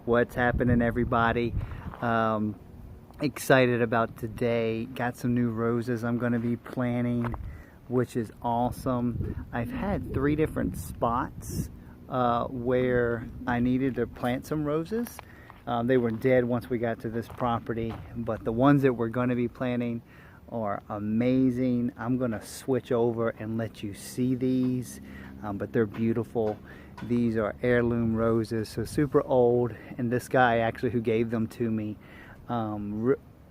What's happening, everybody? Excited about today. Got some new roses I'm going to be planting, which is awesome. I've had 3 different spots where I needed to plant some roses. They were dead once we got to this property, but the ones that we're going to be planting are amazing. I'm going to switch over and let you see these, but they're beautiful. These are heirloom roses, so super old, and this guy actually who gave them to me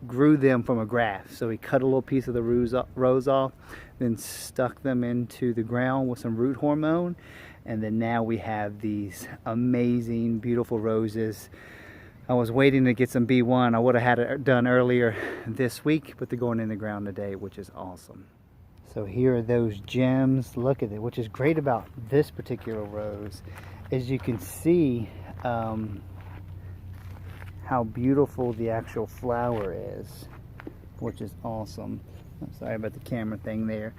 grew them from a graft. So he cut a little piece of the rose off, then stuck them into the ground with some root hormone, and then now we have these amazing, beautiful roses. I was waiting to get some B1. I would have had it done earlier this week, but they're going in the ground today, which is awesome. So here are those gems. Look at it. Which is great about this particular rose, as you can see how beautiful the actual flower is, which is awesome. I'm sorry about the camera thing there,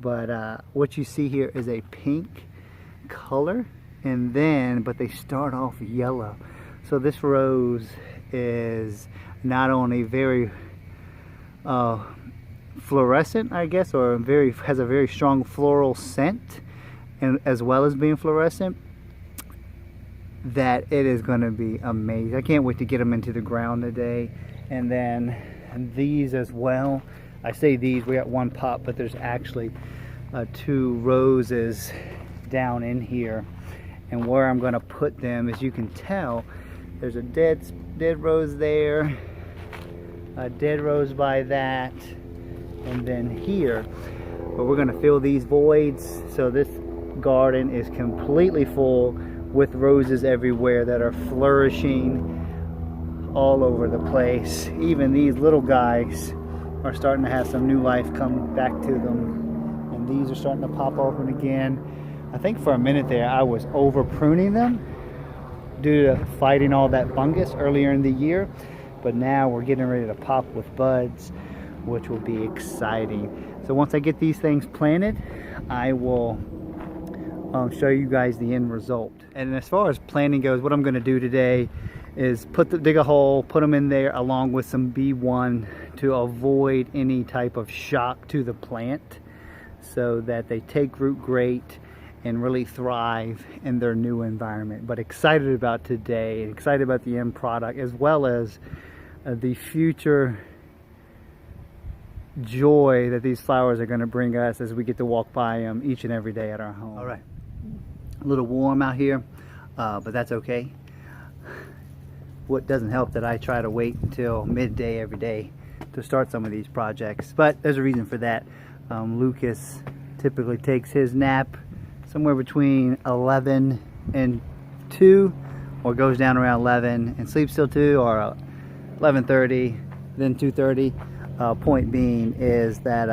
but what you see here is a pink color, and then but they start off yellow. So this rose is not only very fluorescent, I guess, or has a very strong floral scent, and as well as being fluorescent, that it is going to be amazing. I can't wait to get them into the ground today. And then these as well. I say these, we got 1 pot, but there's actually 2 roses down in here. And where I'm going to put them, as you can tell, there's a dead rose there, a dead rose by that, and then here. But we're going to fill these voids, so this garden is completely full with roses everywhere that are flourishing all over the place. Even these little guys are starting to have some new life come back to them, and these are starting to pop open again. I think for a minute there I was over pruning them due to fighting all that fungus earlier in the year, but now we're getting ready to pop with buds, which will be exciting. So once I get these things planted, I will show you guys the end result. And as far as planting goes, what I'm going to do today is dig a hole, put them in there along with some B1 to avoid any type of shock to the plant, so that they take root great and really thrive in their new environment. But excited about today, excited about the end product, as well as the future joy that these flowers are going to bring us as we get to walk by them each and every day at our home. All right, a little warm out here, but that's okay. What doesn't help that I try to wait until midday every day to start some of these projects, but there's a reason for that. Lucas typically takes his nap somewhere between 11 and 2, or goes down around 11 and sleeps till 2, or 11:30, then 2:30. Point being is that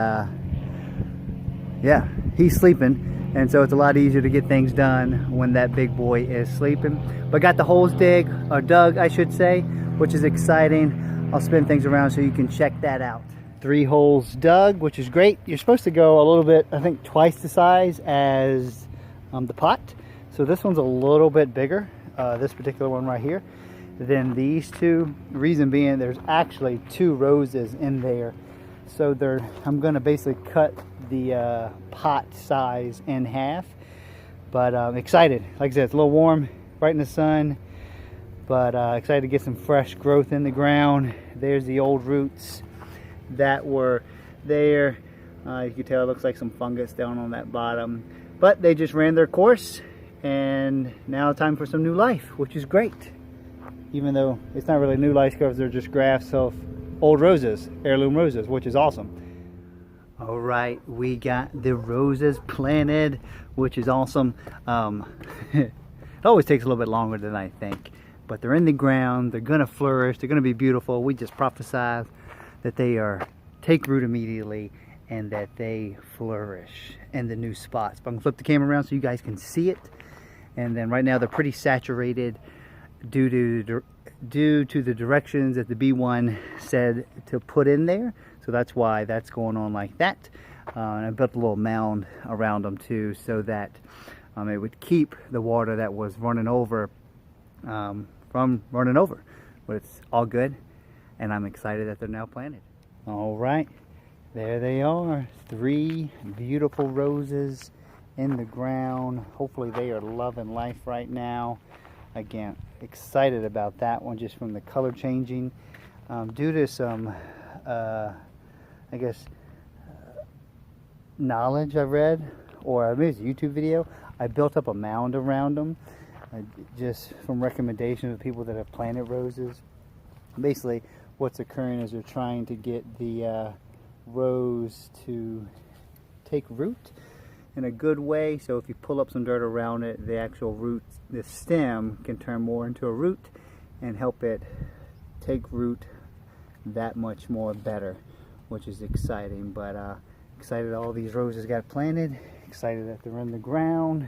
yeah, he's sleeping, and so it's a lot easier to get things done when that big boy is sleeping. But got the holes dug, I should say, which is exciting. I'll spin things around so you can check that out. 3 holes dug, which is great. You're supposed to go a little bit, I think twice the size as the pot. So this one's a little bit bigger, this particular one right here, than these 2. The reason being, there's actually 2 roses in there. So I'm going to basically cut the pot size in half. But I'm excited. Like I said, it's a little warm, right in the sun, but excited to get some fresh growth in the ground. There's the old roots that were there. You can tell it looks like some fungus down on that bottom, but they just ran their course, and now time for some new life, which is great. Even though it's not really new life because they're just grafts of old roses, heirloom roses, which is awesome. All right, we got the roses planted, which is awesome. It always takes a little bit longer than I think, but they're in the ground, they're gonna flourish, they're gonna be beautiful. We just prophesied that they take root immediately and that they flourish in the new spots. But I'm gonna flip the camera around so you guys can see it. And then right now they're pretty saturated due to the directions that the B1 said to put in there. So that's why that's going on like that. And I built a little mound around them too, so that it would keep the water that was running over from from running over. But it's all good, and I'm excited that they're now planted. All right, there they are. 3 beautiful roses in the ground. Hopefully they are loving life right now. Again, excited about that one just from the color changing. Due to some, I guess, knowledge I read, or maybe it's a YouTube video, I built up a mound around them just from recommendations of people that have planted roses. Basically, what's occurring is they're trying to get the rose to take root in a good way. So if you pull up some dirt around it, the actual root, the stem can turn more into a root and help it take root that much more better, which is exciting. But excited all these roses got planted, excited that they're in the ground.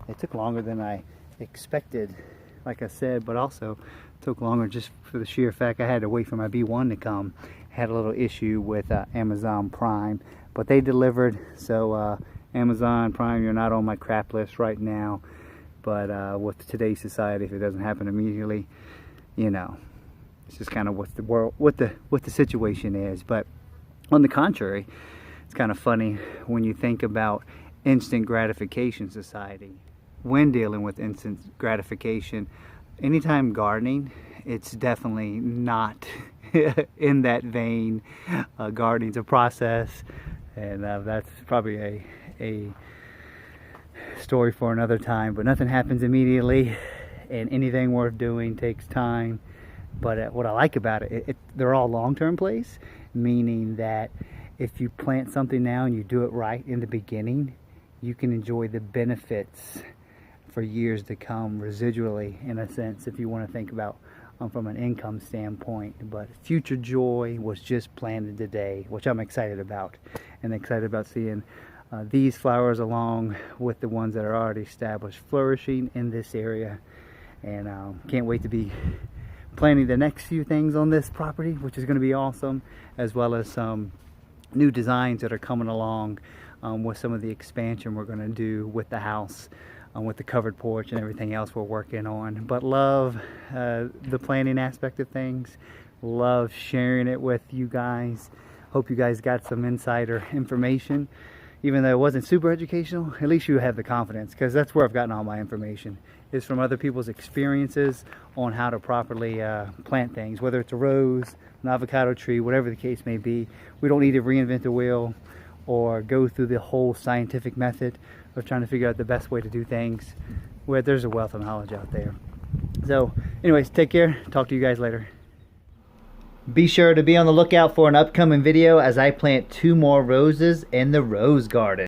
It took longer than I expected, like I said, but also took longer just for the sheer fact I had to wait for my B1 to come. Had a little issue with Amazon Prime, but they delivered. So Amazon Prime, you're not on my crap list right now, but with today's society, if it doesn't happen immediately, you know, it's just kind of what the world, what the situation is. But on the contrary, it's kind of funny when you think about instant gratification society. When dealing with instant gratification, anytime gardening, it's definitely not in that vein. Gardening's a process, and that's probably a story for another time. But nothing happens immediately, and anything worth doing takes time. But what I like about it, they're all long-term plays, meaning that if you plant something now and you do it right in the beginning, you can enjoy the benefits for years to come, residually, in a sense, if you want to think about from an income standpoint. But future joy was just planted today, which I'm excited about, and excited about seeing these flowers along with the ones that are already established flourishing in this area. And can't wait to be planting the next few things on this property, which is going to be awesome, as well as some new designs that are coming along with some of the expansion we're going to do with the house, with the covered porch and everything else we're working on. But love the planning aspect of things, love sharing it with you guys. Hope you guys got some insider information. Even though it wasn't super educational, at least you have the confidence, because that's where I've gotten all my information, is from other people's experiences on how to properly plant things, whether it's a rose, an avocado tree, whatever the case may be. We don't need to reinvent the wheel or go through the whole scientific method of trying to figure out the best way to do things, where there's a wealth of knowledge out there. So anyways, take care. Talk to you guys later. Be sure to be on the lookout for an upcoming video as I plant 2 more roses in the rose garden.